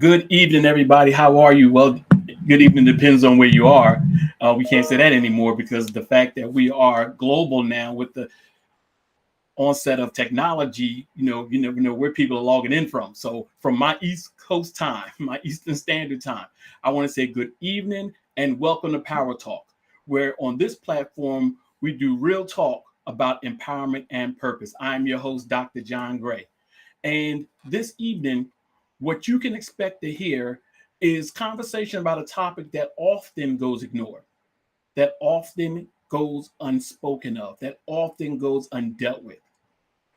Good evening, everybody. How are you? Well, good evening depends on where you are. We can't say that anymore because the fact that we are global now with the onset of technology, you never know where people are logging in from. So, from my East Coast time, my Eastern Standard Time, I want to say good evening and welcome to Power Talk, where on this platform we do real talk about empowerment and purpose. I'm your host, Dr. John Gray. And this evening, what you can expect to hear is conversation about a topic that often goes ignored, that often goes unspoken of, that often goes undealt with.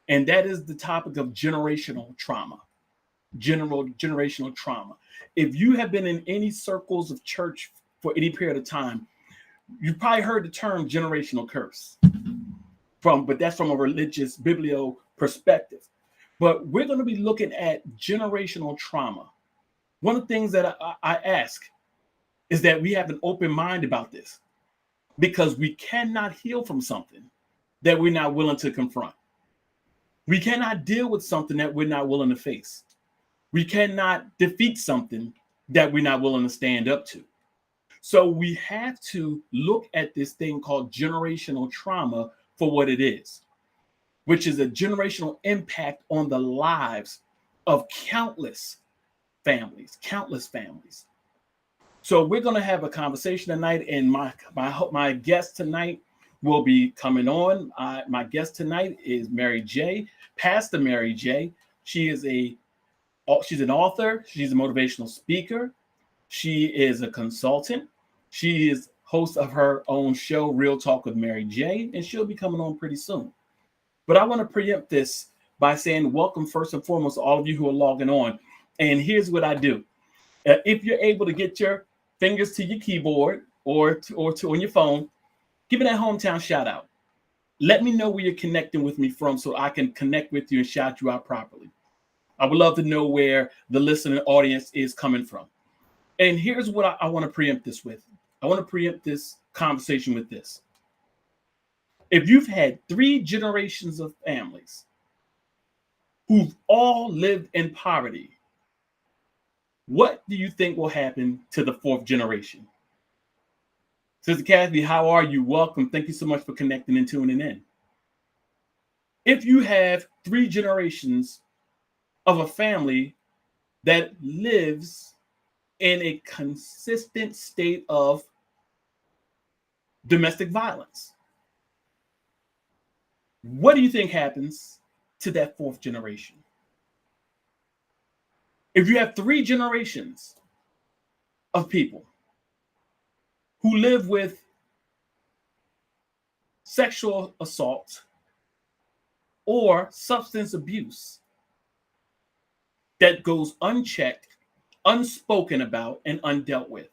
And that is the topic of generational trauma. Generational trauma. If you have been in any circles of church for any period of time, you've probably heard the term generational curse but that's from a religious biblio perspective. But we're going to be looking at generational trauma. One of the things that I ask is that we have an open mind about this because we cannot heal from something that we're not willing to confront. We cannot deal with something that we're not willing to face. We cannot defeat something that we're not willing to stand up to. So we have to look at this thing called generational trauma for what it is, which is a generational impact on the lives of countless families, countless families. So we're going to have a conversation tonight, and my guest tonight will be coming on. My guest tonight is Mary Jae, Pastor Mary Jae. She's an author. She's a motivational speaker. She is a consultant. She is host of her own show, Real Talk with Mary Jae, and she'll be coming on pretty soon. But I want to preempt this by saying welcome first and foremost to all of you who are logging on. And here's what I do. If you're able to get your fingers to your keyboard or on your phone, give me that hometown shout out. Let me know where you're connecting with me from so I can connect with you and shout you out properly. I would love to know where the listening audience is coming from. And here's what I want to preempt this with. I want to preempt this conversation with this. If you've had 3 generations of families who've all lived in poverty, what do you think will happen to the 4th generation? Sister Kathy, how are you? Welcome. Thank you so much for connecting and tuning in. If you have 3 generations of a family that lives in a consistent state of domestic violence, what do you think happens to that 4th generation? If you have 3 generations of people who live with sexual assault or substance abuse that goes unchecked, unspoken about, and undealt with,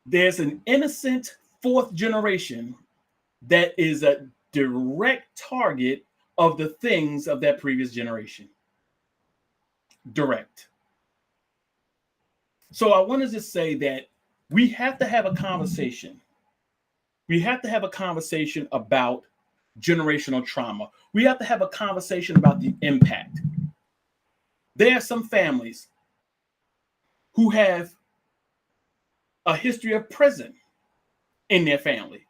there's an innocent 4th generation that is a direct target of the things of that previous generation. Direct. So I want to just say that we have to have a conversation. We have to have a conversation about generational trauma. We have to have a conversation about the impact. There are some families who have a history of prison in their family.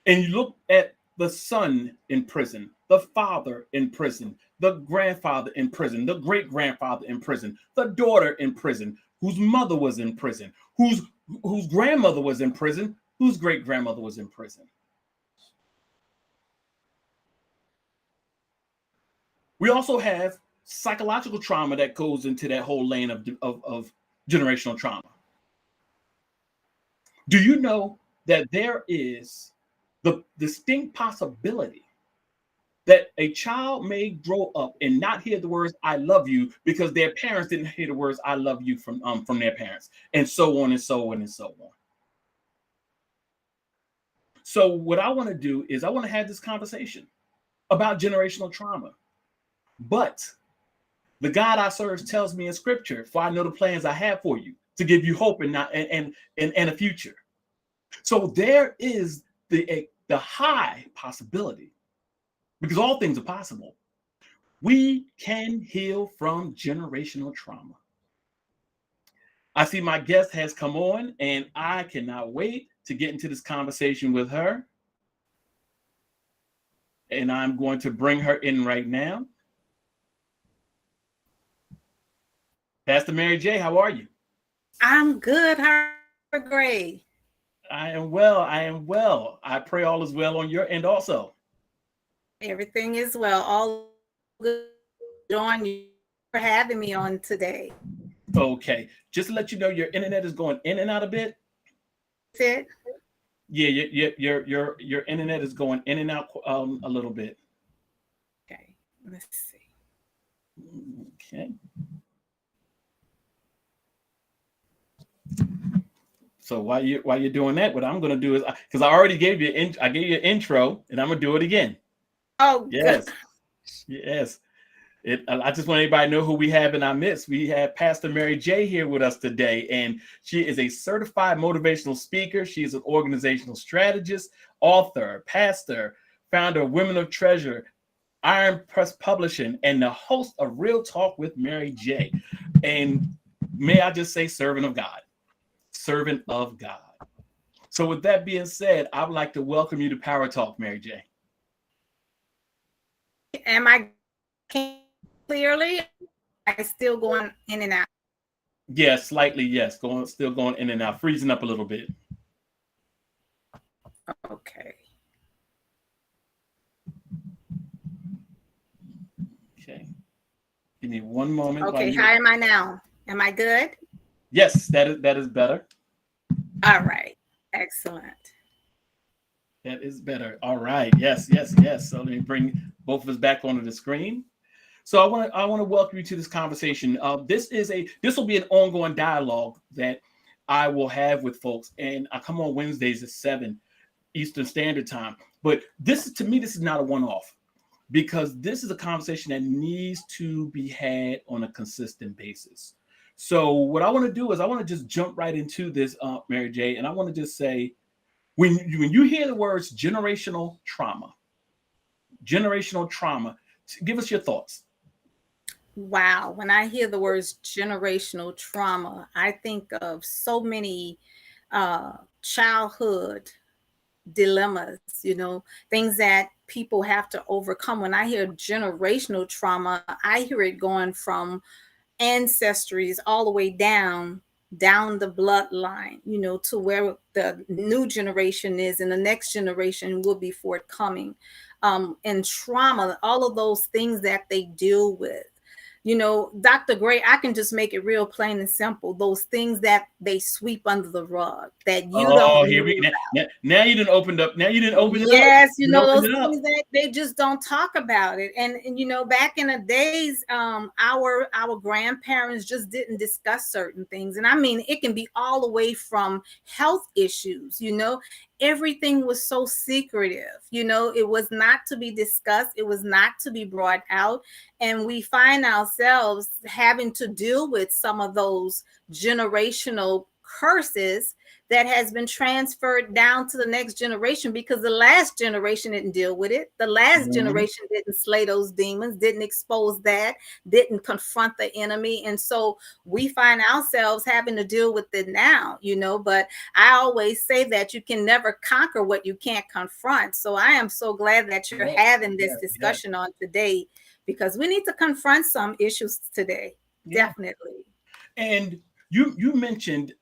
And you look at the son in prison, the father in prison, the grandfather in prison, the great-grandfather in prison, the daughter in prison, whose mother was in prison, whose grandmother was in prison, whose great-grandmother was in prison. We also have psychological trauma that goes into that whole lane of generational trauma. Do you know that there is the distinct possibility that a child may grow up and not hear the words "I love you" because their parents didn't hear the words "I love you" from their parents, and so on and so on and so on. So what I want to do is I want to have this conversation about generational trauma. But the God I serve tells me in Scripture, "For I know the plans I have for you, to give you hope and not and a future." So there is the high possibility, because all things are possible, We can heal from generational trauma. I see my guest has come on, and I cannot wait to get into this conversation with her. And I'm going to bring her in right now. Pastor Mary Jae, how are you? I'm good. How are Gray? I am well. I am well. I pray all is well on your end also. Everything is well. All good. Join you for having me on today. Okay. Just to let you know, your internet is going in and out a bit. Is it? Yeah, your internet is going in and out a little bit. Okay. Let's see. Okay. So while you're doing that, what I'm going to do is because I already gave you I gave you an intro, and I'm going to do it again. Oh, good. Yes, yes. I just want everybody to know who we have in our midst. We have Pastor Mary Jae here with us today, and she is a certified motivational speaker. She is an organizational strategist, author, pastor, founder of Women of Treasure, Iron Press Publishing, and the host of Real Talk with Mary Jae. And may I just say, servant of God. Servant of God. So with that being said, I would like to welcome you to PowerTalk, Mary Jae. Am I clearly? I still going in and out. Yes, slightly, yes. Still going in and out, freezing up a little bit. Okay. Okay. Give me one moment. Okay. How am I now? Am I good? Yes, that is better. All right. Excellent. That is better. All right. Yes, yes, yes. So let me bring both of us back onto the screen. So I want to welcome you to this conversation. This will be an ongoing dialogue that I will have with folks, and I come on Wednesdays at 7 Eastern Standard Time. But this is not a one-off, because this is a conversation that needs to be had on a consistent basis. So what I want to do is I want to just jump right into this, Mary Jae, and I want to just say, when you hear the words generational trauma, give us your thoughts. Wow. When I hear the words generational trauma, I think of so many childhood dilemmas, things that people have to overcome. When I hear generational trauma, I hear it going from ancestries all the way down the bloodline, to where the new generation is, and the next generation will be forthcoming. And trauma, all of those things that they deal with. Dr. Gray, I can just make it real plain and simple. Those things that they sweep under the rug that you don't Here we now you didn't open up. Now you didn't open it up. Yes, those things that they just don't talk about it. And back in the days, our grandparents just didn't discuss certain things. And I mean, it can be all the way from health issues, everything was so secretive, it was not to be discussed, it was not to be brought out. And we find ourselves having to deal with some of those generational curses that has been transferred down to the next generation, because the last generation didn't deal with it. The last generation didn't slay those demons, didn't expose that, didn't confront the enemy. And so we find ourselves having to deal with it now, but I always say that you can never conquer what you can't confront. So I am so glad that you're having this discussion on today, because we need to confront some issues today. Definitely. And you mentioned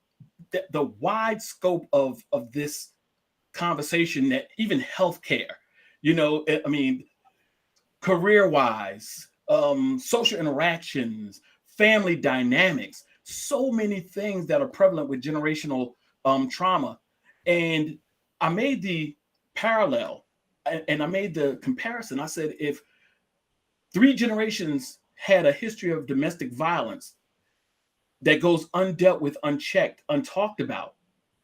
the wide scope of this conversation, that even healthcare, I mean, career-wise, social interactions, family dynamics, so many things that are prevalent with generational trauma. And I made the parallel and I made the comparison. I said, if 3 generations had a history of domestic violence that goes undealt with, unchecked, untalked about,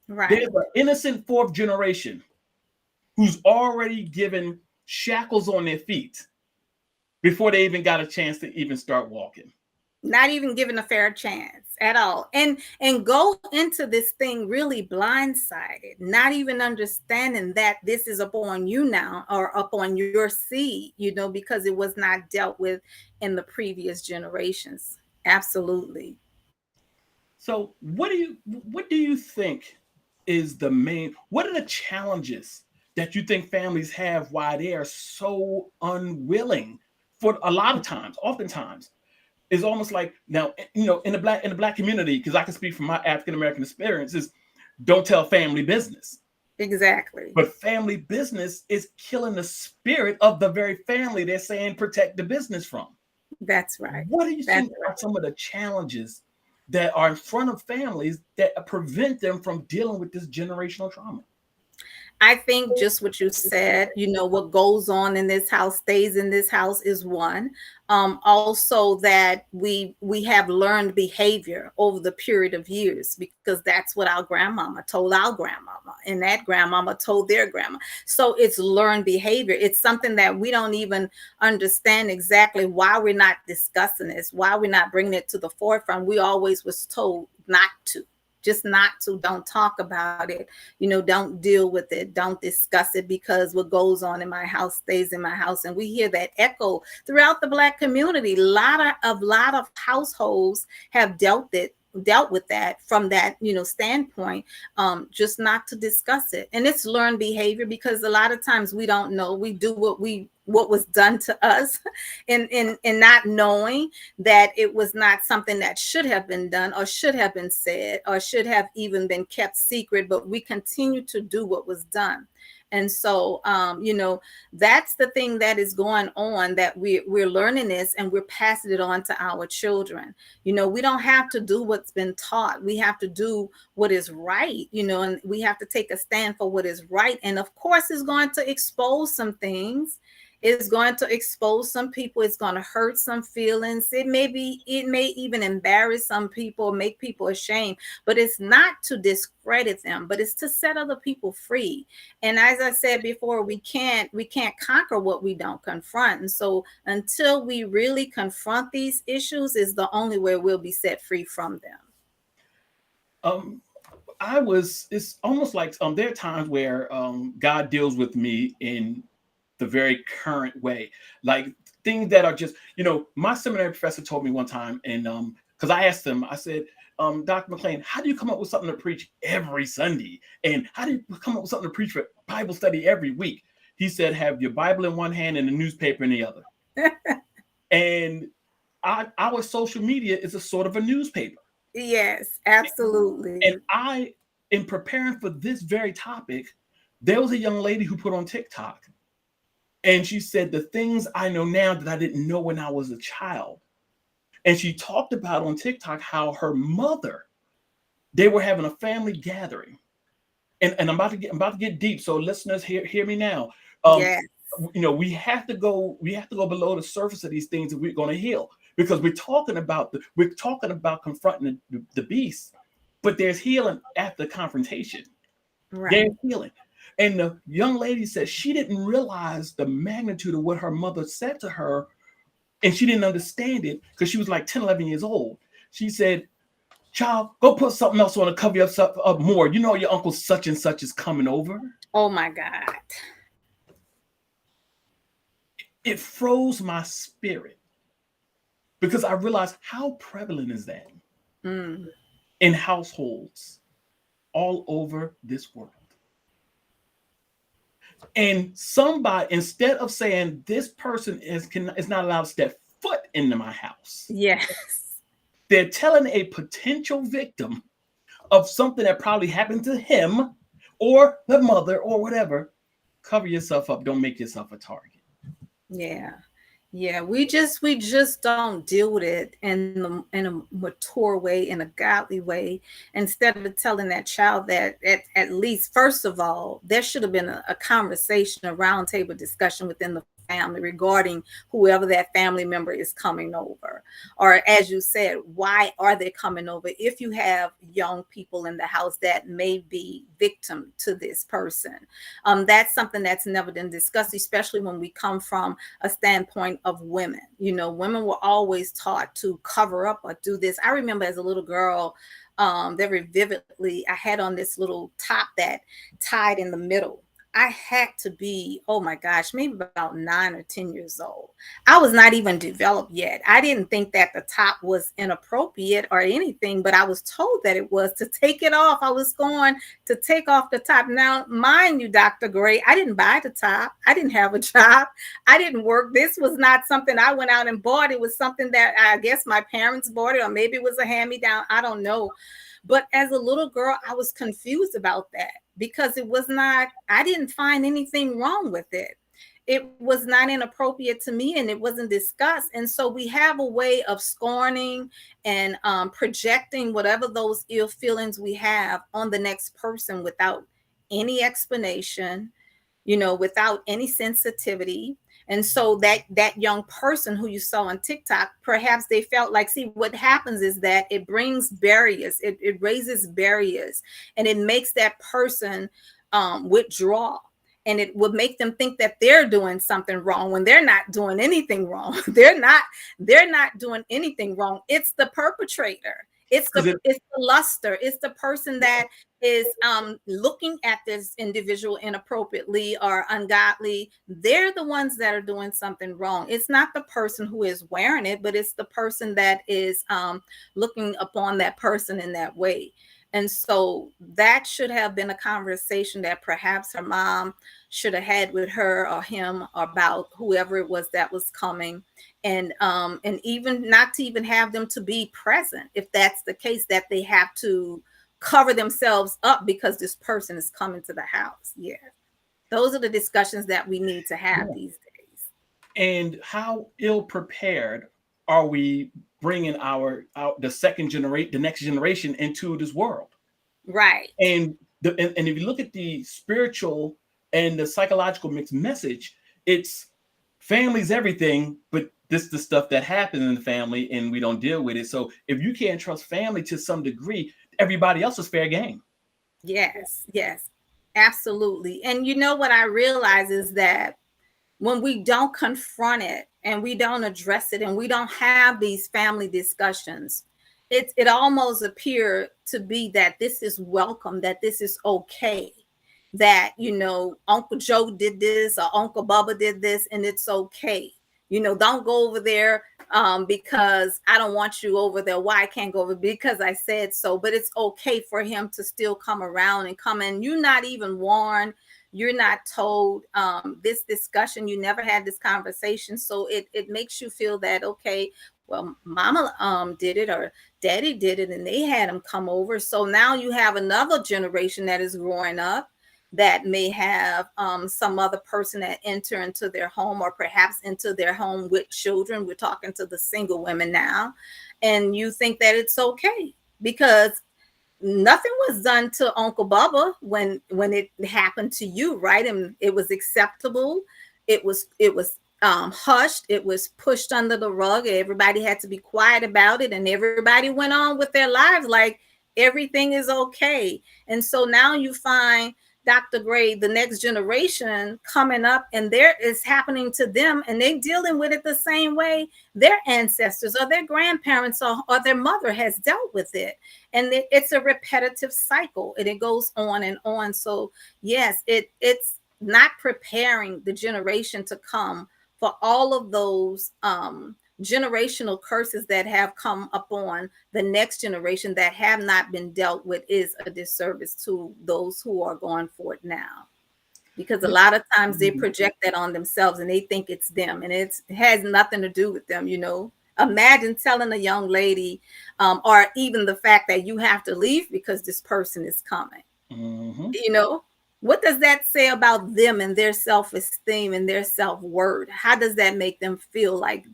right, there's an innocent 4th generation who's already given shackles on their feet before they even got a chance to even start walking. Not even given a fair chance at all, and go into this thing really blindsided, not even understanding that this is upon you now, or upon your seed, because it was not dealt with in the previous generations. Absolutely. So what do you think is the main, what are the challenges that you think families have, why they are so unwilling, for a lot of times, oftentimes is almost like, now, in the black community, because I can speak from my African American experiences, don't tell family business. Exactly. But family business is killing the spirit of the very family they're saying protect the business from. That's right. What do you That's think right. are some of the challenges that are in front of families that prevent them from dealing with this generational trauma? I think just what you said, what goes on in this house stays in this house is one. Also that we have learned behavior over the period of years, because that's what our grandmama told our grandmama, and that grandmama told their grandma. So it's learned behavior. It's something that we don't even understand exactly why we're not discussing this, why we're not bringing it to the forefront. We always was told not to, just not to, don't talk about it, don't deal with it, don't discuss it, because what goes on in my house stays in my house. And we hear that echo throughout the Black community. A lot of households have dealt with that from that standpoint, just not to discuss it. And it's learned behavior, because a lot of times we don't know, we do what was done to us, and not knowing that it was not something that should have been done, or should have been said, or should have even been kept secret, but we continue to do what was done. And so, that's the thing that is going on, that we're learning this, and we're passing it on to our children. We don't have to do what's been taught. We have to do what is right, and we have to take a stand for what is right. And of course, it's going to expose some things. It's going to expose some people. It's going to hurt some feelings. It may even embarrass some people, make people ashamed, but it's not to discredit them, but it's to set other people free. And as I said before, we can't conquer what we don't confront. And so until we really confront these issues, is the only way we'll be set free from them. Um, it's almost like, there are times where God deals with me in the very current way, like things that are just, my seminary professor told me one time, and because I asked him, I said, Dr. McLean, how do you come up with something to preach every Sunday, and how do you come up with something to preach for Bible study every week? He said, have your Bible in one hand and the newspaper in the other. And our social media is a sort of a newspaper. Yes, absolutely. And in preparing for this very topic, there was a young lady who put on TikTok, and she said, the things I know now that I didn't know when I was a child. And she talked about on TikTok how her mother, they were having a family gathering. And I'm about to get deep. So listeners, hear me now. Um, Yes. we have to go below the surface of these things if we're going to heal, because we're talking about confronting the beast, but there's healing after confrontation. Right. There's healing. And the young lady said she didn't realize the magnitude of what her mother said to her, and she didn't understand it because she was like 10, 11 years old. She said, child, go put something else on to cover yourself up more. You know your uncle such and such is coming over. Oh my God. It froze my spirit because I realized how prevalent is that Mm. in households all over this world. And somebody, instead of saying this person is not allowed to step foot into my house, Yes. they're telling a potential victim of something that probably happened to him or the mother or whatever, cover yourself up. Don't make yourself a target. Yeah. Yeah, we just don't deal with it in a mature way, in a godly way. Instead of telling that child that, at least, first of all, there should have been a conversation, a roundtable discussion within the family regarding whoever that family member is coming over. Or as you said, why are they coming over? If you have young people in the house that may be victim to this person, that's something that's never been discussed, especially when we come from a standpoint of women. You know, women were always taught to cover up or do this. I remember as a little girl, very vividly, I had on this little top that tied in the middle. I had to be, oh my gosh, maybe about 9 or 10 years old. I was not even developed yet. I didn't think that the top was inappropriate or anything, but I was told that it was to take it off. I was going to take off the top. Now, mind you, Dr. Gray, I didn't buy the top. I didn't have a job. I didn't work. This was not something I went out and bought. It was something that I guess my parents bought it, or maybe it was a hand-me-down. I don't know. But as a little girl, I was confused about that because it was not, I didn't find anything wrong with it. It was not inappropriate to me and it wasn't discussed. And so we have a way of scorning and projecting whatever those ill feelings we have on the next person without any explanation, you know, without any sensitivity. And so that young person who you saw on TikTok, perhaps they felt like, see, what happens is that it brings barriers, it raises barriers, and it makes that person withdraw. And it would make them think that they're doing something wrong when they're not doing anything wrong. They're not doing anything wrong. It's the perpetrator. It's the luster. It's the person that is looking at this individual inappropriately or ungodly. They're the ones that are doing something wrong. It's not the person who is wearing it, but it's the person that is looking upon that person in that way. And so that should have been a conversation that perhaps her mom should have had with her or him about whoever it was that was coming. And even not to even have them to be present, if that's the case, that they have to cover themselves up because this person is coming to the house. Yeah. Those are the discussions that we need to have these days. And how ill prepared are we bringing the next generation into this world? Right. And if you look at the spiritual and the psychological mixed message, it's family's everything, but this is the stuff that happens in the family and we don't deal with it. So if you can't trust family to some degree, everybody else is fair game. Yes, absolutely. And you know what I realize is that when we don't confront it and we don't address it and we don't have these family discussions, it almost appears to be that this is welcome, that this is okay, that, you know, Uncle Joe did this or Uncle Bubba did this and it's okay. You know, don't go over there because I don't want you over there. Why I can't go over? Because I said so. But it's okay for him to still come around and come in. You're not even warned. You're not told this discussion. You never had this conversation. So it makes you feel that, okay, well, mama did it or daddy did it and they had him come over. So now you have another generation that is growing up that may have some other person that enter into their home or perhaps into their home with children. We're talking to the single women now. And you think that it's okay because nothing was done to Uncle Bubba when it happened to you, right? And it was acceptable. It was hushed. It was pushed under the rug. Everybody had to be quiet about it. And everybody went on with their lives like everything is okay. And so now you find Dr. Gray, the next generation coming up, and there is happening to them, and they dealing with it the same way their ancestors or their grandparents or their mother has dealt with it. And it's a repetitive cycle, and it goes on and on. So yes, it's not preparing the generation to come for all of those generational curses that have come upon the next generation that have not been dealt with is a disservice to those who are going for it now, because a lot of times they project that on themselves and they think it's them, and it has nothing to do with them. You know, imagine telling a young lady or even the fact that you have to leave because this person is coming. You know, what does that say about them and their self-esteem and their self-worth? How does that make them feel like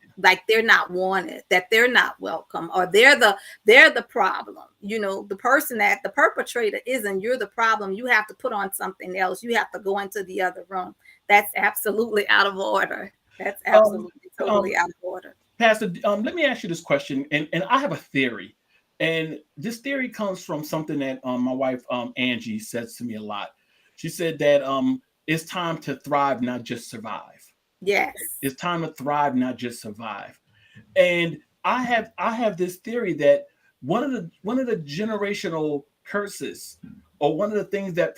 they're not wanted, that they're not welcome, or they're the problem? You know, the person that the perpetrator isn't, you're the problem. You have to put on something else. You have to go into the other room. That's absolutely out of order. That's Um, absolutely totally out of order. Pastor, let me ask you this question, and I have a theory, and this theory comes from something that my wife Angie says to me a lot. She said that it's time to thrive, not just survive. Yes, It's time to thrive, not just survive. And I have this theory that one of the generational curses, or one of the things that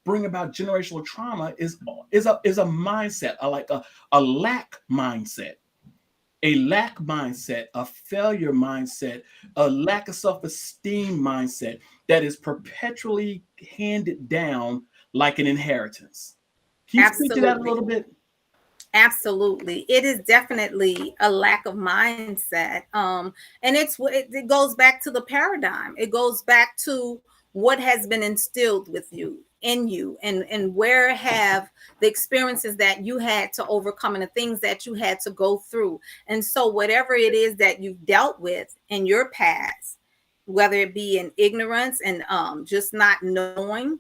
bring about generational trauma, is a mindset, a lack mindset, a failure mindset, a lack of self-esteem mindset that is perpetually handed down like an inheritance. Can you speak to that a absolutely. little bit? Absolutely. It is definitely a lack of mindset. And it goes back to the paradigm. It goes back to what has been instilled with you in you, and where have the experiences that you had to overcome and the things that you had to go through. And so whatever it is that you've dealt with in your past, whether it be in ignorance and just not knowing,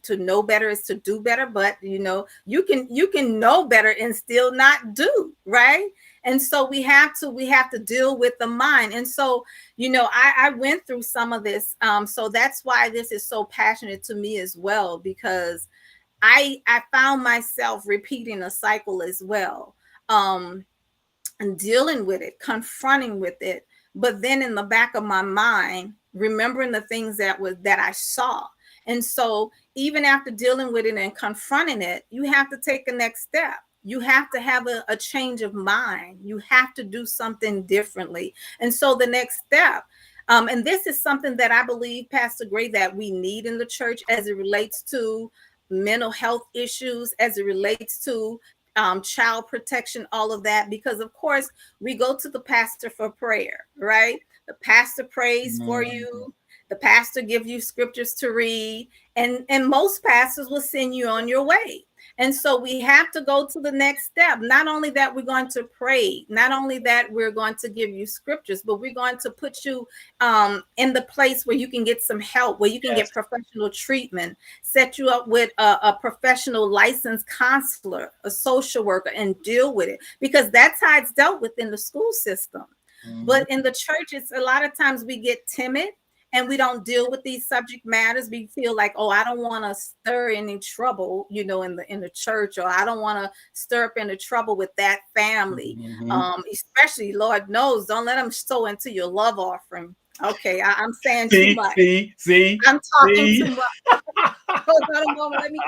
to know better is to do better, but you can know better and still not do right. And so we have to deal with the mind. And so I went through some of this, so that's why this is so passionate to me as well, because I found myself repeating a cycle as well. And dealing with it, confronting with it, but then in the back of my mind, remembering the things that I saw. And so even after dealing with it and confronting it, you have to take a next step. You have to have a change of mind. You have to do something differently. And so the next step, and this is something that I believe, Pastor Gray, that we need in the church as it relates to mental health issues, as it relates to child protection, all of that, because of course we go to the pastor for prayer, right? The pastor prays for Mhm. you. The pastor gives you scriptures to read, and most pastors will send you on your way. And so we have to go to the next step. Not only that we're going to pray, not only that we're going to give you scriptures, but we're going to put you in the place where you can get some help, where you can Yes. get professional treatment, set you up with a professional licensed counselor, a social worker, and deal with it, because that's how it's dealt with in the school system. Mhm. But in the church, it's a lot of times we get timid and we don't deal with these subject matters. We feel like, oh, I don't want to stir any trouble, in the church, or I don't want to stir up any trouble with that family. Mhm. Especially, Lord knows, don't let them sow into your love offering. Okay, I'm saying too See, much. see, see, I'm talking too see. much. Hold on a moment. Let me.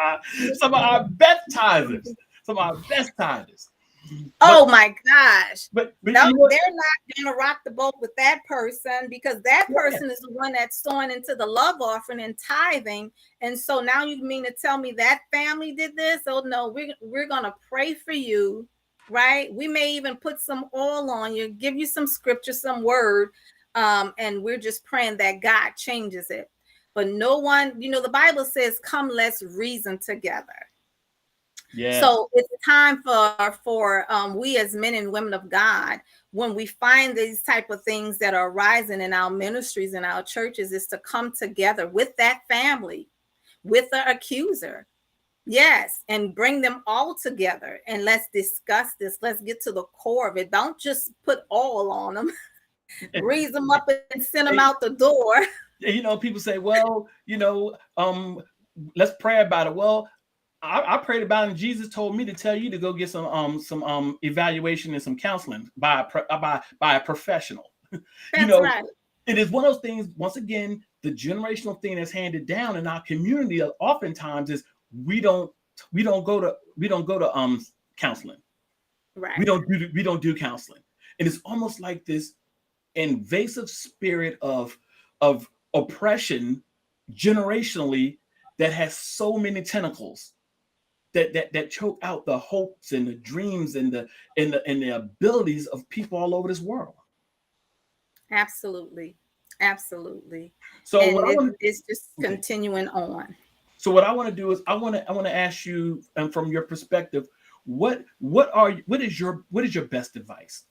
Some of our best tithers. Some of our best tithers. But Oh my gosh. but No, you know, they're not going to rock the boat with that person, because that yeah. person is the one that's sowing into the love offering and tithing. And so now you mean to tell me that family did this? Oh no, we're going to pray for you, right? We may even put some oil on you, give you some scripture, some word, and we're just praying that God changes it. But no one, the Bible says, "Come, let's reason together." Yes. So it's time for we as men and women of God, when we find these type of things that are arising in our ministries and our churches, is to come together with that family, with the accuser. Yes, and bring them all together and let's discuss this. Let's get to the core of it. Don't just put oil on them, raise them up and send them Hey, out the door. people say, well, let's pray about it. Well, I prayed about it, and Jesus told me to tell you to go get some evaluation and some counseling by a professional. you That's know, right. it is one of those things. Once again, the generational thing that's handed down in our community oftentimes is we don't we don't go to counseling. We Right. don't do counseling, and it's almost like this invasive spirit of oppression generationally that has so many tentacles that choke out the hopes and the dreams and the abilities of people all over this world. Absolutely. Absolutely. So what And I want it's just okay. continuing on. So what I want to do is I want to ask you, from your perspective, what is your best advice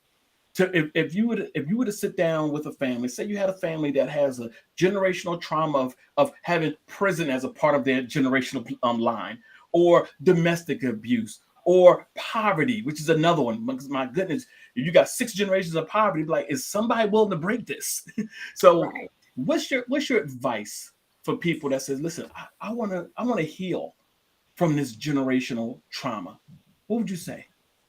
to if you were to sit down with a family, say you had a family that has a generational trauma of having prison as a part of their generational line, or domestic abuse, or poverty, which is another one. My goodness, if you got 6 generations of poverty, like, is somebody willing to break this? So Right. what's your advice for people that says, listen, I want to heal from this generational trauma? What would you say?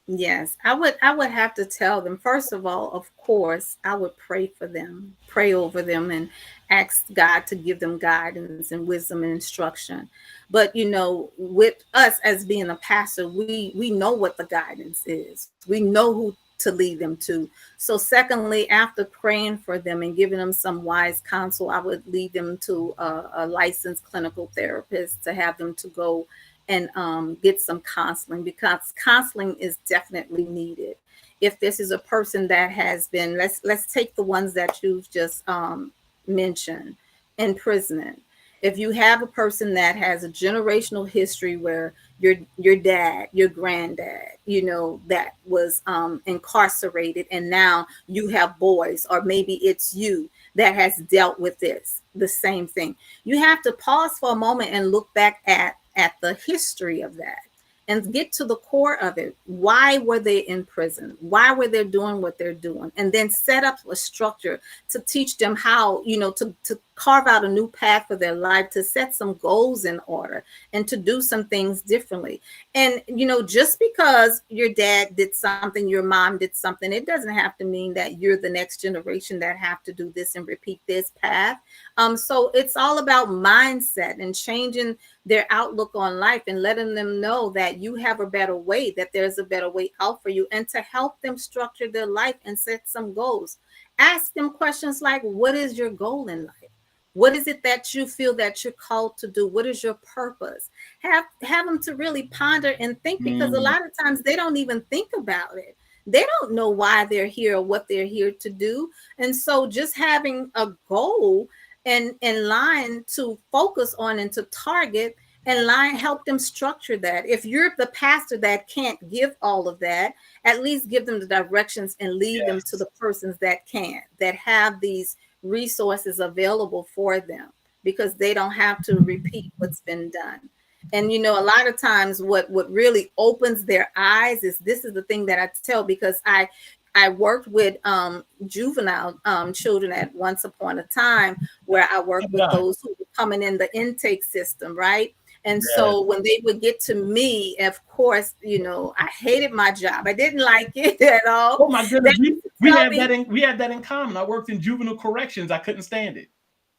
Yes, I would have to tell them, first of all, of course, I would pray for them, pray over them, and ask God to give them guidance and wisdom and instruction. But with us as being a pastor, we know what the guidance is. We know who to lead them to. So secondly, after praying for them and giving them some wise counsel, I would lead them to a licensed clinical therapist to have them to go and get some counseling, because counseling is definitely needed. If this is a person that has been, let's take the ones that you've just mentioned, imprisonment. If you have a person that has a generational history where your dad, your granddad, that was incarcerated, and now you have boys, or maybe it's you that has dealt with the same thing. You have to pause for a moment and look back at the history of that and get to the core of it. Why were they in prison? Why were they doing what they're doing? And then set up a structure to teach them how, to carve out a new path for their life, to set some goals in order, and to do some things differently. And, just because your dad did something, your mom did something, it doesn't have to mean that you're the next generation that have to do this and repeat this path. So it's all about mindset and changing their outlook on life, and letting them know that you have a better way, that there's a better way out for you, and to help them structure their life and set some goals. Ask them questions like, what is your goal in life? What is it that you feel that you're called to do? What is your purpose? Have them to really ponder and think, because a Mm, lot of times they don't even think about it. They don't know why they're here or what they're here to do. And so just having a goal and in line to focus on and to target, and line help them structure that. If you're the pastor that can't give all of that, at least give them the directions and lead them to yes. the persons that can, that have these resources available for them, because they don't have to repeat what's been done. And a lot of times what really opens their eyes is, this is the thing that I tell, because I worked with juvenile children at once upon a time, where I How worked did with I? those who were coming in the intake system, right? And Yes. so when they would get to me, of course, I hated my job. I didn't like it at all. Oh my They goodness, we used to we tell had me, that in common. I worked in juvenile corrections. I couldn't stand it.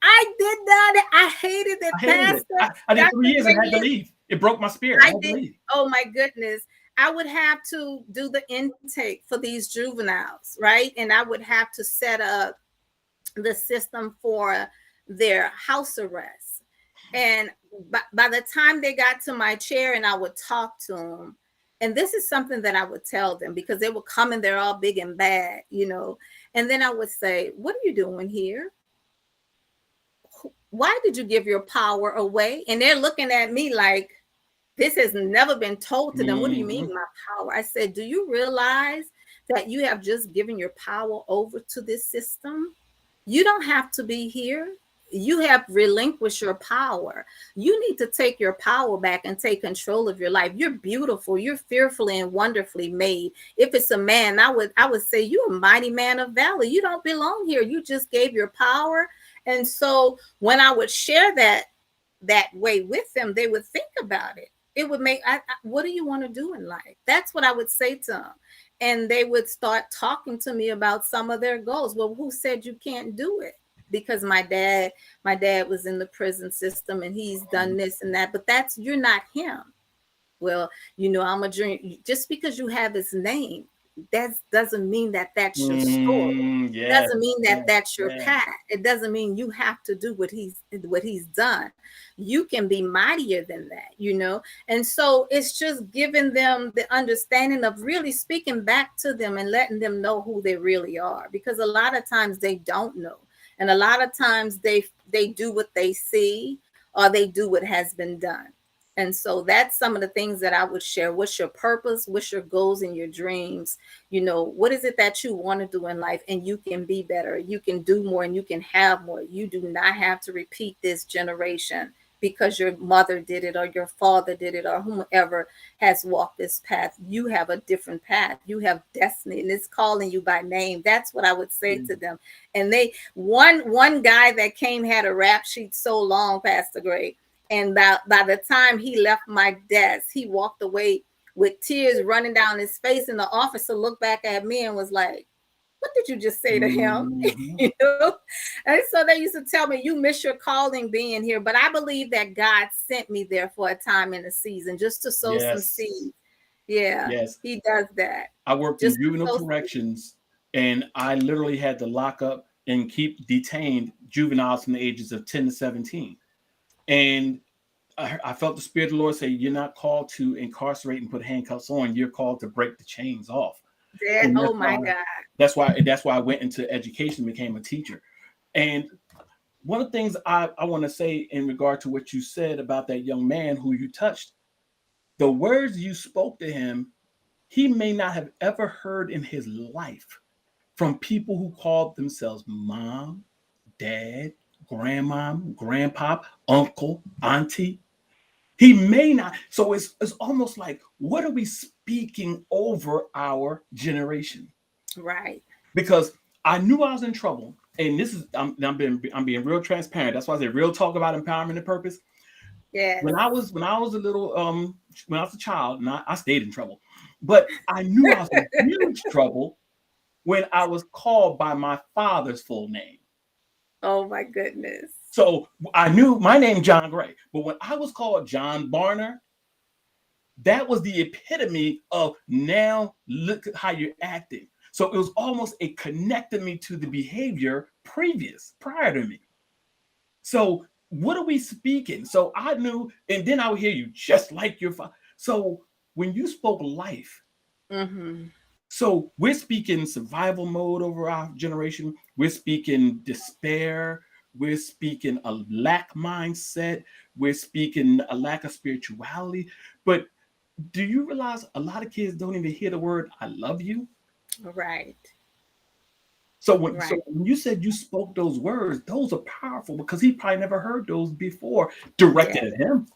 I did not. I hated it, I hated it. Pastor. I did Dr. 3 years and had to Davis, leave. It broke my spirit. I I had to did. leave. Oh my goodness. I would have to do the intake for these juveniles, right? And I would have to set up the system for their house arrest. And by the time they got to my chair and I would talk to them, and this is something that I would tell them, because they would come and they're all big and bad. And then I would say, what are you doing here? Why did you give your power away? And they're looking at me like, this has never been told to them. What do you mean, Mhm. my power? I said, do you realize that you have just given your power over to this system? You don't have to be here. You have relinquished your power. You need to take your power back and take control of your life. You're beautiful. You're fearfully and wonderfully made. If it's a man, I would say you're a mighty man of valor. You don't belong here. You just gave your power. And so when I would share that way with them, they would think about it. It would make, what do you want to do in life? That's what I would say to them. And they would start talking to me about some of their goals. Well, who said you can't do it? Because my dad was in the prison system and he's done this and that, but you're not him. Well, I'm a dream. Just because you have his name, that doesn't mean that that's your story. Yes, Doesn't mean that yes, that's your yes. path. It doesn't mean you have to do what he's done. You can be mightier than that. And so it's just giving them the understanding of really speaking back to them and letting them know who they really are, because a lot of times they don't know. And a lot of times they do what they see, or they do what has been done. And so that's some of the things that I would share. What's your purpose? What's your goals and your dreams? What is it that you want to do in life? And you can be better. You can do more and you can have more. You do not have to repeat this generation, because your mother did it or your father did it or whomever has walked this path. You have a different path. You have destiny, and it's calling you by name. That's what I would say to them. And they one guy that came had a rap sheet so long, Pastor Gray, and by the time he left my desk, he walked away with tears running down his face, and the officer looked back at me and was like, what did you just say to him? Mm-hmm. You know? And so they used to tell me, you miss your calling being here. But I believe that God sent me there for a time in the season just to sow some Yes. seeds. Yeah, Yes. he does that. I worked in Just to juvenile sow corrections, and I literally had to lock up and keep detained juveniles from the ages of 10 to 17. And I felt the Spirit of the Lord say, you're not called to incarcerate and put handcuffs on. You're called to break the chains off. that. And Oh my God. that's why I went into education, became a teacher. And one of the things I want to say in regard to what you said about that young man who you touched, the words you spoke to him, he may not have ever heard in his life from people who called themselves mom, dad, grandma, grandpa, uncle, auntie. He may not. So it's almost like, what are we speaking over our generation? Right. Because I knew I was in trouble. And this is I'm being real transparent. That's why I say real talk about empowerment and purpose. Yes. When I was a little when I was a child, and I stayed in trouble, but I knew I was in huge trouble when I was called by my father's full name. Oh my goodness. So I knew my name John Gray, but when I was called John Barner, that was the epitome of now look at how you're acting. So it was almost a connected me to the behavior prior to me. So what are we speaking? So I knew, and then I would hear you just like your father. So when you spoke life, Mm-hmm. so we're speaking survival mode over our generation. We're speaking despair. We're speaking a lack mindset. We're speaking a lack of spirituality. But do you realize a lot of kids don't even hear the word "I love you"? Right. So Right. when you said you spoke those words, those are powerful because he probably never heard those before directed Yes. at him.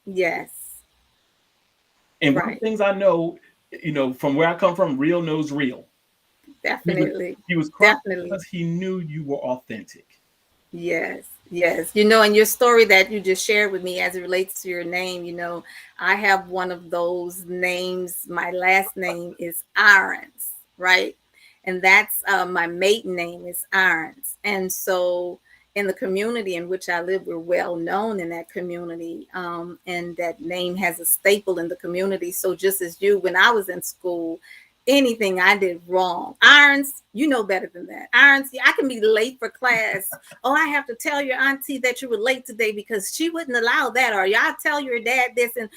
Yes. And one of Right. the things I know, from where I come from, real knows real. He was Definitely. he was crying Definitely. because he knew you were authentic. Yes, yes. And your story that you just shared with me as it relates to your name, I have one of those names. My last name is Irons, right? And that's my maiden name is Irons. And so in the community in which I live, we're well known in that community. And that name has a staple in the community. So just as you, when I was in school, anything I did wrong. Irons, you know better than that. Irons, I can be late for class. Oh, I have to tell your auntie that you were late today because she wouldn't allow that. Or y'all tell your dad this. And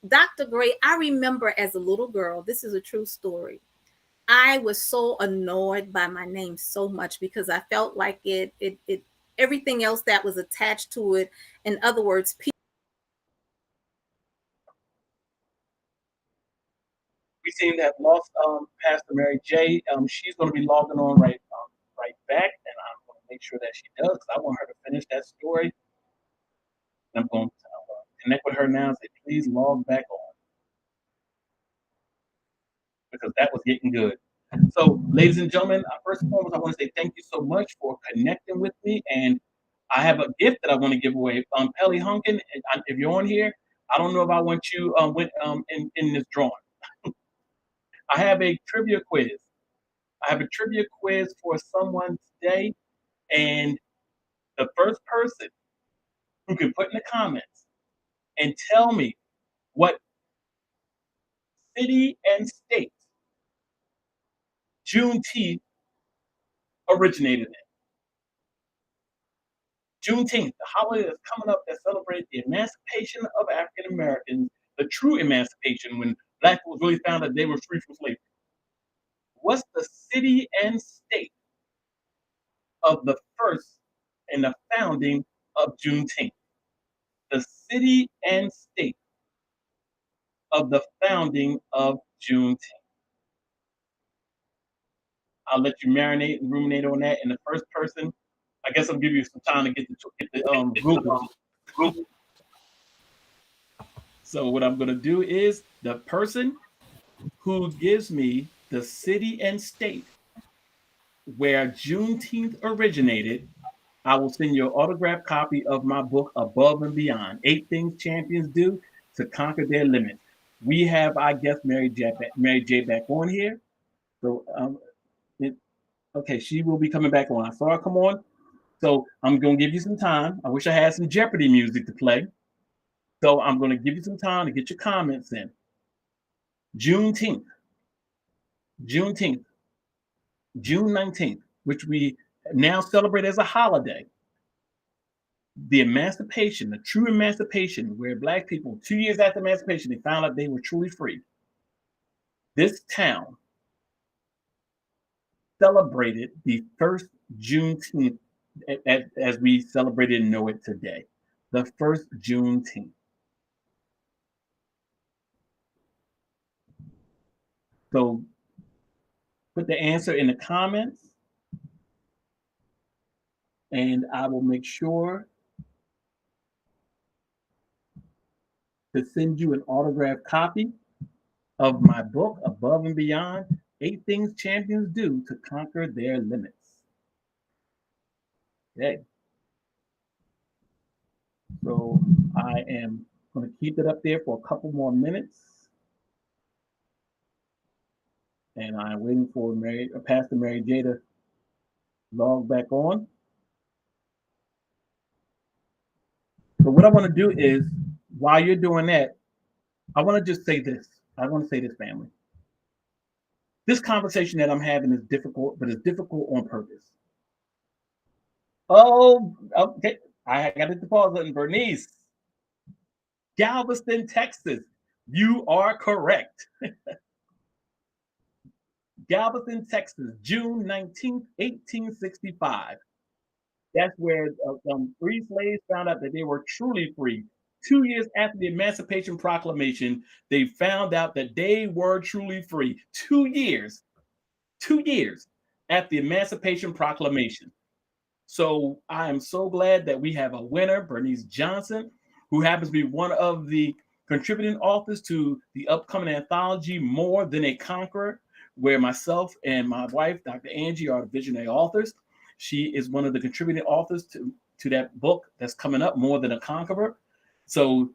Dr. Gray, I remember as a little girl, this is a true story. I was so annoyed by my name so much because I felt like it everything else that was attached to it. In other words, We seem to have lost Pastor Mary Jae. She's going to be logging on right back, and I'm going to make sure that she does because I want her to finish that story. I'm going to connect with her now and say, please log back on because that was getting good. So, ladies and gentlemen, first and foremost, I want to say thank you so much for connecting with me. And I have a gift that I want to give away. Pelly Hunkin, if you're on here, I don't know if I want you in this drawing. I have a trivia quiz. I have a trivia quiz for someone today. And the first person who can put in the comments and tell me what city and state Juneteenth originated in. Juneteenth, the holiday that's coming up that celebrates the emancipation of African Americans, the true emancipation when Black folks really found that they were free from slavery. What's the city and state of the first and the founding of Juneteenth? The city and state of the founding of Juneteenth. I'll let you marinate and ruminate on that. And the first person, I guess I'll give you some time to get the Google. So what I'm going to do is the person who gives me the city and state where Juneteenth originated, I will send you an autographed copy of my book, Above and Beyond: 8 Things Champions Do to Conquer Their Limits. We have our guest, Mary J, back on here. So, it, okay, she will be coming back on. I saw her come on. So, I'm going to give you some time. I wish I had some Jeopardy music to play. So, I'm going to give you some time to get your comments in. Juneteenth, Juneteenth, June 19th, which we now celebrate as a holiday. The emancipation, the true emancipation, where Black people, 2 years after emancipation, they found out they were truly free. This town celebrated the first Juneteenth as we celebrated and know it today. The first Juneteenth. So put the answer in the comments, and I will make sure to send you an autographed copy of my book, Above and Beyond: 8 Things Champions Do to Conquer Their Limits. Okay. So I am going to keep it up there for a couple more minutes. And I'm waiting for Pastor Mary Jae to log back on. So what I want to do is, while you're doing that, I want to just say this. I want to say this, family. This conversation that I'm having is difficult, but it's difficult on purpose. Oh, okay. I got to pause button. Bernice, Galveston, Texas. You are correct. Galveston, Texas, June 19th, 1865. That's where free slaves found out that they were truly free. 2 years after the Emancipation Proclamation, they found out that they were truly free. 2 years after the Emancipation Proclamation. So I am so glad that we have a winner, Bernice Johnson, who happens to be one of the contributing authors to the upcoming anthology, More Than a Conqueror, where myself and my wife, Dr. Angie, are the visionary authors. She is one of the contributing authors to that book that's coming up, More Than a Conqueror. So,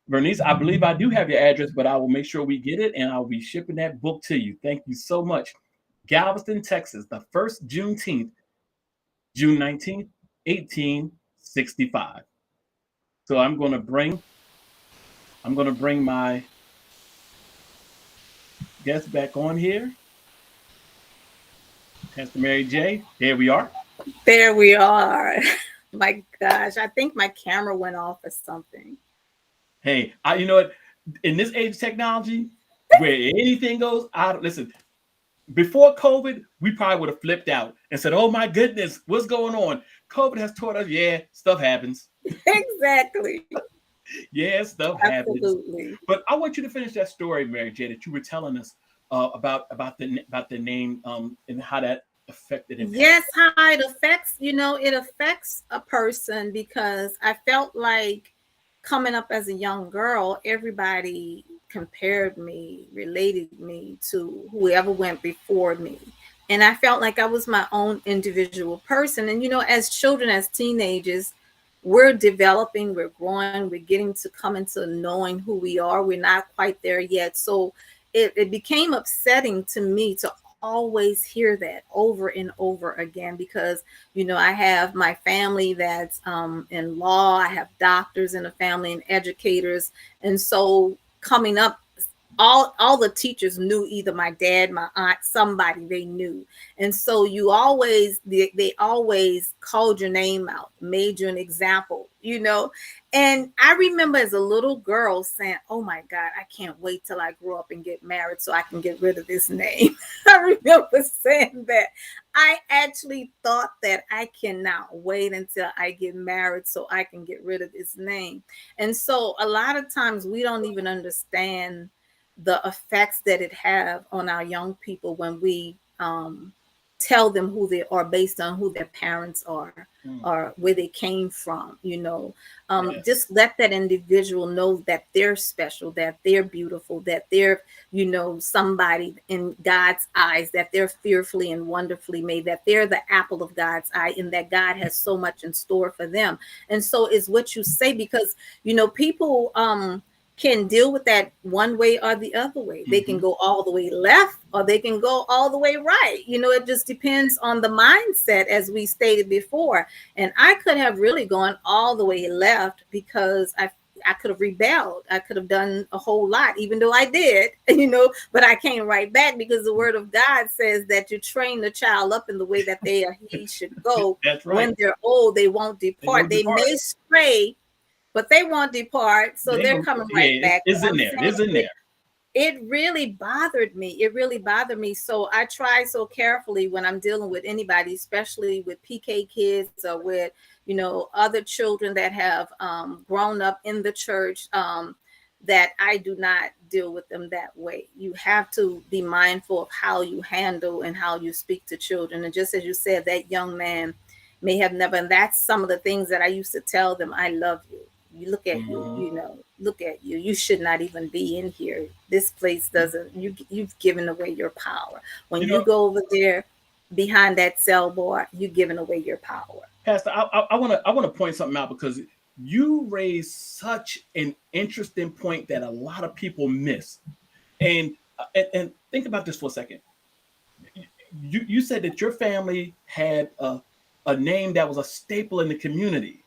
Bernice, I believe I do have your address, but I will make sure we get it, and I'll be shipping that book to you. Thank you so much. Galveston, Texas, the first Juneteenth, June 19th, 1865. So I'm going to bring my guest back on here. Pastor Mary Jae. There we are. There we are. My gosh, I think my camera went off or something. Hey, you know what? In this age of technology, where anything goes out, listen, before COVID, we probably would have flipped out and said, oh my goodness, what's going on? COVID has taught us, yeah, stuff happens. Exactly. Yeah, stuff happens. Absolutely. But I want you to finish that story, Mary Jae, that you were telling us about the name and how that affected him. Yes, how it affects, it affects a person, because I felt like coming up as a young girl, everybody compared me, related me to whoever went before me. And I felt like I was my own individual person. And, as children, as teenagers, we're developing, we're growing, we're getting to come into knowing who we are. We're not quite there yet. So it became upsetting to me to always hear that over and over again, because I have my family that's in law, I have doctors in the family and educators, and so coming up, all the teachers knew either my dad, my aunt, somebody they knew. And so they always called your name out, made you an example. And I remember as a little girl saying, oh my God, I can't wait till I grow up and get married so I can get rid of this name. I remember saying that. I actually thought that I cannot wait until I get married so I can get rid of this name. And so a lot of times we don't even understand the effects that it have on our young people when we tell them who they are based on who their parents are Mm. or where they came from, Yes. just let that individual know that they're special, that they're beautiful, that they're, somebody in God's eyes, that they're fearfully and wonderfully made, that they're the apple of God's eye, and that God has so much in store for them. And so is what you say, because, people, can deal with that one way or the other way. They can Hmm. go all the way left or they can go all the way right. It just depends on the mindset, as we stated before. And I could have really gone all the way left because I could have rebelled. I could have done a whole lot, even though I did, but I came right back because the word of God says that you train the child up in the way that they or he should go. That's right. When they're old, they won't They depart. won't They depart. may stray, but they won't depart. So They they're go. coming right Yeah, back. it's But in I'm there. saying It's in there. it really bothered me. It really bothered me. So I try so carefully when I'm dealing with anybody, especially with PK kids or with, other children that have grown up in the church, that I do not deal with them that way. You have to be mindful of how you handle and how you speak to children. And just as you said, that young man may have never, and that's some of the things that I used to tell them. I love you. You look at you, Hmm. look at you. You should not even be in here. This place doesn't, you've given away your power. You When you know, go over there behind that cell board, you're giving away your power. Pastor, I want to point something out because you raised such an interesting point that a lot of people miss. And think about this for a second. You said that your family had a name that was a staple in the community,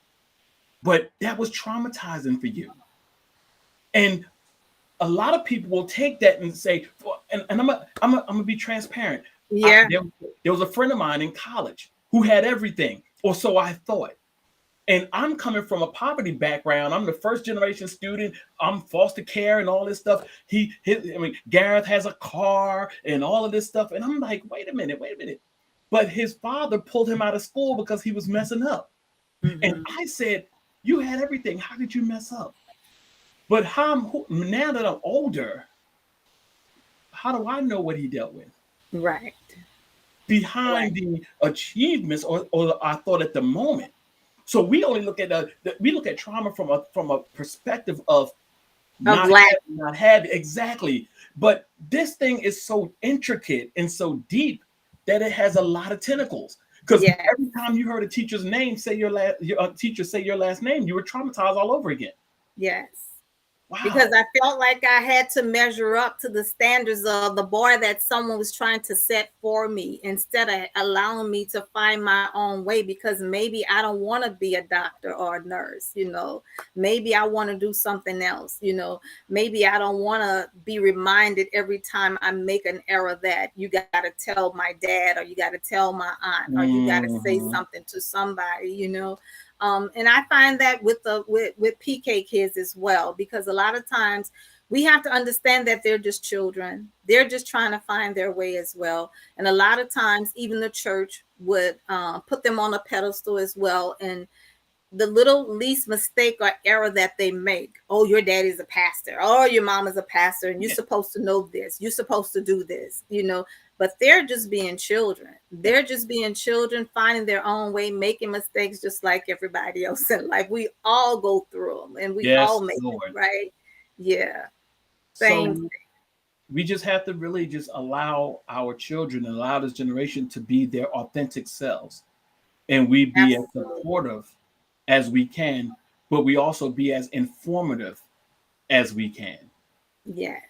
but that was traumatizing for you. And a lot of people will take that and say, and I'm gonna be transparent. Yeah. There was a friend of mine in college who had everything, or so I thought. And I'm coming from a poverty background. I'm the first generation student. I'm foster care and all this stuff. Gareth has a car and all of this stuff. And I'm like, wait a minute, wait a minute. But his father pulled him out of school because he was messing up. And Hmm. I said, you had everything. How did you mess up? But now that I'm older, how do I know what he dealt with? Right. Right. Behind the achievements or I thought at the moment. So we only look at we look at trauma from a perspective of Of not lack. having, not had exactly. But this thing is so intricate and so deep that it has a lot of tentacles. Because Yes. every time you heard a teacher's name say your teacher say your last name, you were traumatized all over again. Yes. Because Wow. I felt like I had to measure up to the standards of the bar that someone was trying to set for me, instead of allowing me to find my own way, because maybe I don't want to be a doctor or a nurse, maybe I want to do something else, maybe I don't want to be reminded every time I make an error that you got to tell my dad, or you got to tell my aunt, or you got to say Hmm. something to somebody, and I find that with with PK kids as well, because a lot of times we have to understand that they're just children. They're just trying to find their way as well. And a lot of times, even the church would put them on a pedestal as well. And the little least mistake or error that they make, oh, your daddy's a pastor, oh, your mom is a pastor, and you're Yeah. supposed to know this, you're supposed to do this, but they're just being children. They're just being children, finding their own way, making mistakes just like everybody else in life. We all go through them and we all Yes, make it, Lord. right? Yeah. Same. So we just have to really just allow our children and allow this generation to be their authentic selves, and we be as Absolutely. supportive as we can, but we also be as informative as we can. Yes.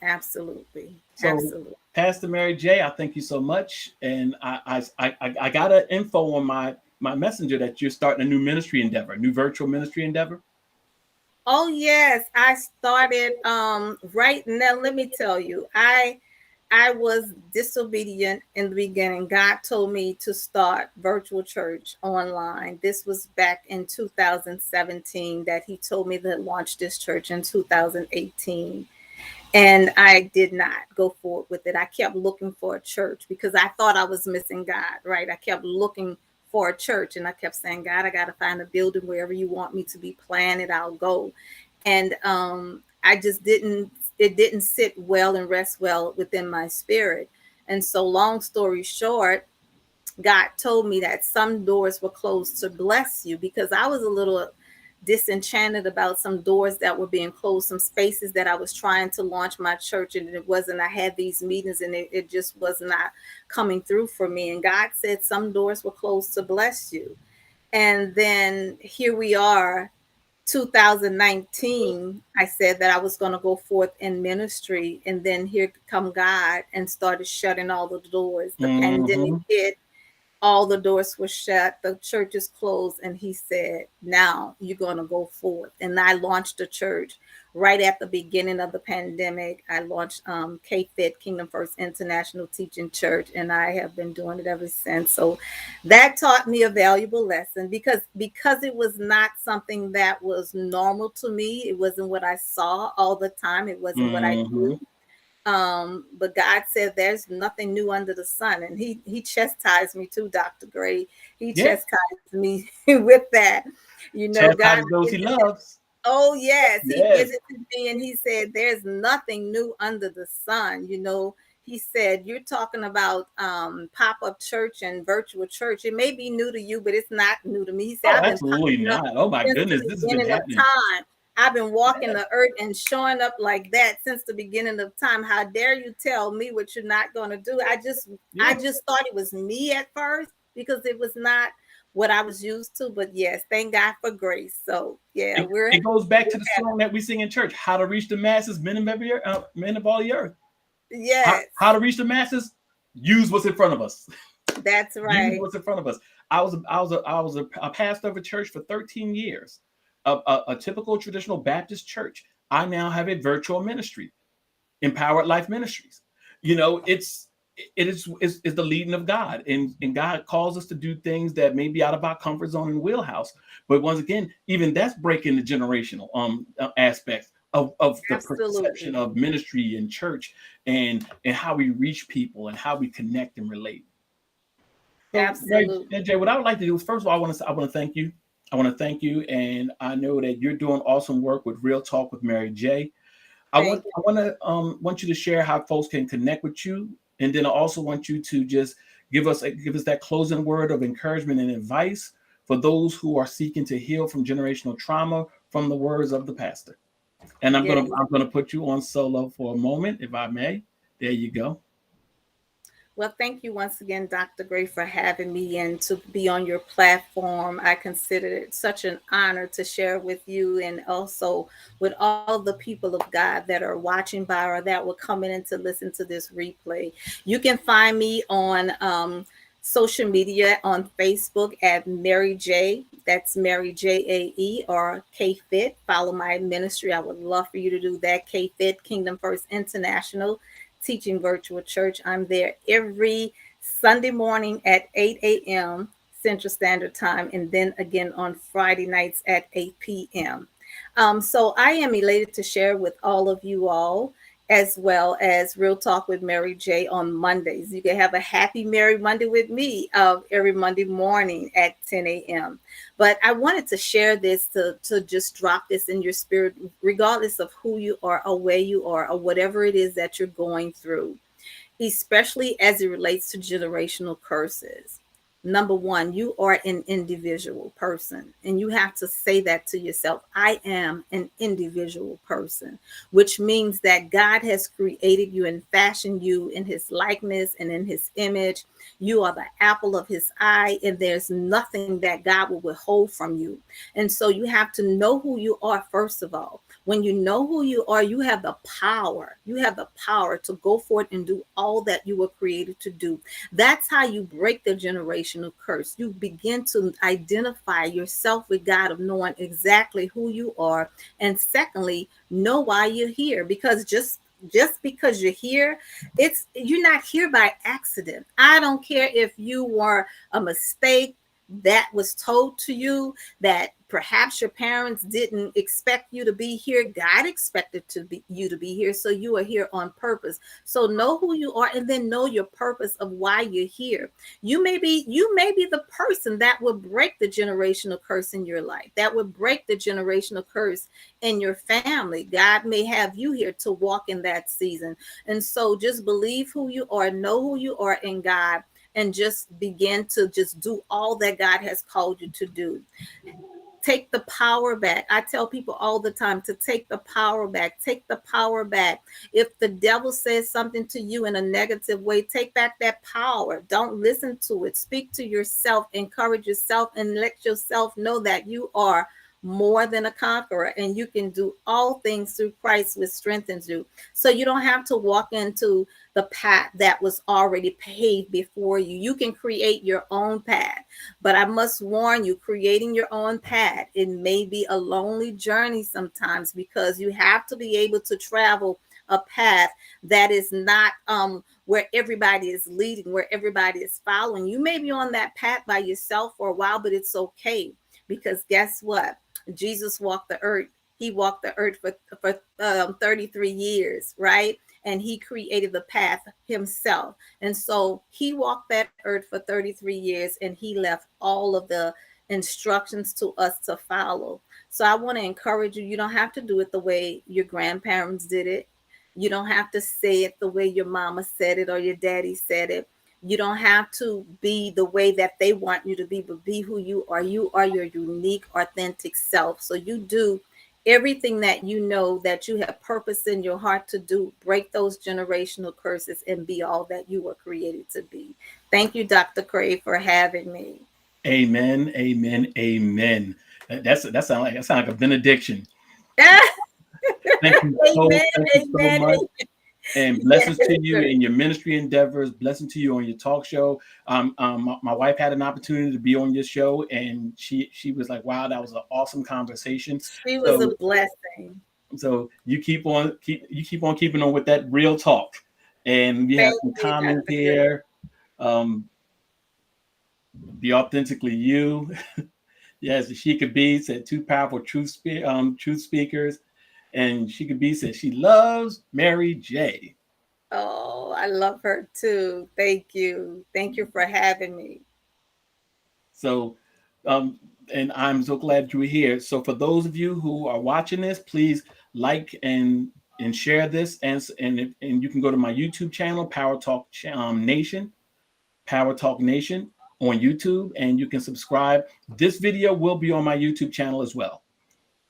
Absolutely. So, Absolutely. Pastor Mary Jae, I thank you so much, and I got an info on my messenger that you're starting a new ministry endeavor, a new virtual ministry endeavor. Oh yes, I started right now. Let me tell you, I was disobedient in the beginning. God told me to start virtual church online. This was back in 2017 that he told me to launch this church in 2018. And I did not go forward with it. I kept looking for a church because I thought I was missing God, right? I kept looking for a church and I kept saying, God, I got to find a building wherever you want me to be planted, I'll go. And I just didn't, it didn't sit well and rest well within my spirit. And so, long story short, God told me that some doors were closed to bless you, because I was a little disenchanted about some doors that were being closed, some spaces that I was trying to launch my church, and it wasn't. I had these meetings and it just was not coming through for me. And God said some doors were closed to bless you. And then here we are, 2019, I said that I was going to go forth in ministry. And then here come God and started shutting all the doors. The pandemic Mm-hmm. hit, all the doors were shut, the church is closed, and he said, now you're going to go forth. And I launched a church right at the beginning of the pandemic. I launched KFIT, Kingdom First International Teaching Church, and I have been doing it ever since. So that taught me a valuable lesson, because it was not something that was normal to me. It wasn't what I saw all the time. It wasn't what I Mm-hmm. knew. But God said there's nothing new under the sun. And he chastised me too, Dr. Gray. He Yeah. chastised me with that. God Chastise those he visited. loves. Oh, yes. He Yes. visited me and he said, there's nothing new under the sun. He said, you're talking about pop-up church and virtual church. It may be new to you, but it's not new to me. He said, Oh, I've been absolutely popping up not. Oh my since goodness, the this has been beginning of happening. time. I've been walking Yeah. the earth and showing up like that since the beginning of time. How dare you tell me what you're not going to do? I Yeah. just thought it was me at first, because it was not what I was used to. But yes, thank God for grace. So yeah, It goes back to the song that we sing in church: "How to reach the masses, men of all the earth." yes, How to reach the masses? Use what's in front of us. that's Use right. what's in front of us. I was a pastor of a church for 13 years, a typical traditional Baptist church. I now have a virtual ministry, Empowered Life Ministries. It's the leading of God, and God calls us to do things that may be out of our comfort zone and wheelhouse. But once again, even that's breaking the generational aspects of the perception Absolutely. of ministry and church, and how we reach people and how we connect and relate. So, Mary Absolutely. Jae, what I would like to do is, first of all, I want to thank you. I want to thank you, and I know that you're doing awesome work with Real Talk with Mary Jae. I want Thank you. I want to want you to share how folks can connect with you, and then I also want you to just give us that closing word of encouragement and advice for those who are seeking to heal from generational trauma from the words of the pastor. And Yes. I'm gonna put you on solo for a moment, if I may. There you go. Well, thank you once again, Dr. Gray, for having me and to be on your platform. I consider it such an honor to share with you, and also with all the people of God that are watching by or that will come in to listen to this replay. You can find me on social media on Facebook at Mary Jae. That's Mary Jae, or KFIT. Follow my ministry. I would love for you to do that. KFIT, Kingdom First International Teaching Virtual Church. I'm there every Sunday morning at 8 a.m. Central Standard Time, and then again on Friday nights at 8 p.m. So I am elated to share with all of you all, as well as Real Talk with Mary Jae on Mondays. You can have a happy Merry Monday with me every Monday morning at 10 a.m. But I wanted to share this, to just drop this in your spirit, regardless of who you are or where you are or whatever it is that you're going through, especially as it relates to generational curses. Number one, you are an individual person, and you have to say that to yourself. I am an individual person, which means that God has created you and fashioned you in his likeness and in his image. You are the apple of his eye, and there's nothing that God will withhold from you. And so you have to know who you are, first of all. When you know who you are, you have the power. You have the power to go forth and do all that you were created to do. That's how you break the generational curse. You begin to identify yourself with God, of knowing exactly who you are. And secondly, know why you're here. Because just because you're here, you're not here by accident. I don't care if you were a mistake that was told to you, that Perhaps your parents didn't expect you to be here. God expected you to be here. So you are here on purpose. So know who you are, and then know your purpose of why you're here. You may be the person that will break the generational curse in your life, that would break the generational curse in your family. God may have you here to walk in that season. And so just believe who you are, know who you are in God, and just begin to just do all that God has called you to do. Take the power back. I tell people all the time to take the power back. Take the power back. If the devil says something to you in a negative way, take back that power. Don't listen to it. Speak to yourself, encourage yourself, and let yourself know that you are more than a conqueror, and you can do all things through Christ, which strengthens you. So you don't have to walk into the path that was already paved before you. You can create your own path. But I must warn you, creating your own path, it may be a lonely journey sometimes, because you have to be able to travel a path that is not where everybody is leading, where everybody is following. You may be on that path by yourself for a while, but it's okay, because guess what? Jesus walked the earth. He walked the earth for 33 years, right? And he created the path himself. And so he walked that earth for 33 years, and he left all of the instructions to us to follow. So I want to encourage you. You don't have to do it the way your grandparents did it. You don't have to say it the way your mama said it or your daddy said it. You don't have to be the way that they want you to be, but be who you are. You are your unique, authentic self. So you do everything that you know that you have purpose in your heart to do. Break those generational curses and be all that you were created to be. Thank you, Dr. Cray, for having me. Amen. Amen. Amen. That sounds like a benediction. Amen. Thank you so Amen. much. And Yes, blessings to you sir. in your ministry endeavors. Blessings to you on your talk show. My wife had an opportunity to be on your show, and she was like, "Wow, that was an awesome conversation." She was a So blessing. you keep on keeping on with that real talk. And we have Thank some you, comments Dr. Cray. here. Um, be authentically you. Yes, she could be said two powerful truth speakers, and she could be said she loves Mary Jae. Oh, I love her too. Thank you. Thank you for having me. So, um, and I'm so glad you were here. So, for those of you who are watching this, please like and share this, and you can go to my YouTube channel, Nation, Power Talk Nation on YouTube, and you can subscribe. This video will be on my YouTube channel as well.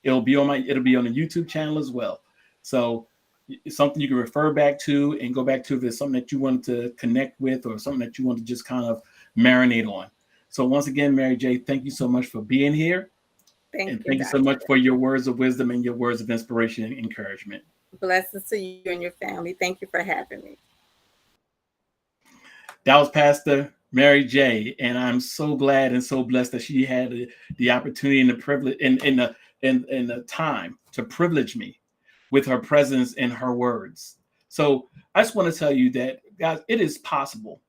It'll be on the YouTube channel as well. So it's something you can refer back to and go back to if there's something that you want to connect with or something that you want to just kind of marinate on. So once again, Mary Jae, thank you so much for being here. Thank And you, thank you so Dr. much Cray. for your words of wisdom and your words of inspiration and encouragement. Blessings to you and your family. Thank you for having me. That was Pastor Mary Jae, and I'm so glad and so blessed that she had the opportunity and the privilege and the time to privilege me with her presence and her words. So I just want to tell you that, guys, it is possible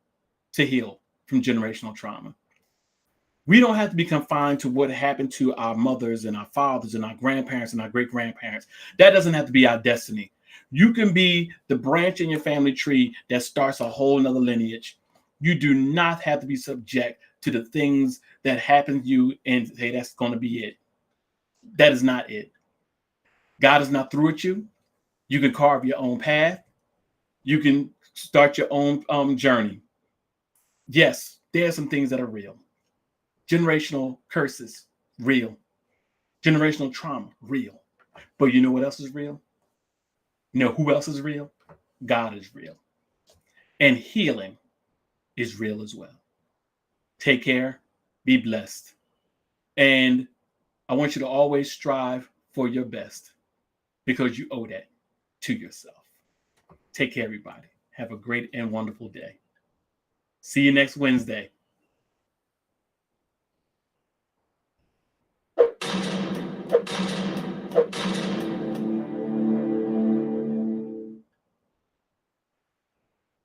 to heal from generational trauma. We don't have to be confined to what happened to our mothers and our fathers and our grandparents and our great grandparents. That doesn't have to be our destiny. You can be the branch in your family tree that starts a whole nother lineage. You do not have to be subject to the things that happen to you and say that's going to be it. That is not it. God is not through with you. You can carve your own path. You can start your own journey. Yes, there are some things that are real. Generational curses, real. Generational trauma, real. But you know what else is real? You know who else is real? God is real. And healing is real as well. Take care, be blessed. And I want you to always strive for your best because you owe that to yourself. Take care, everybody. Have a great and wonderful day. See you next Wednesday.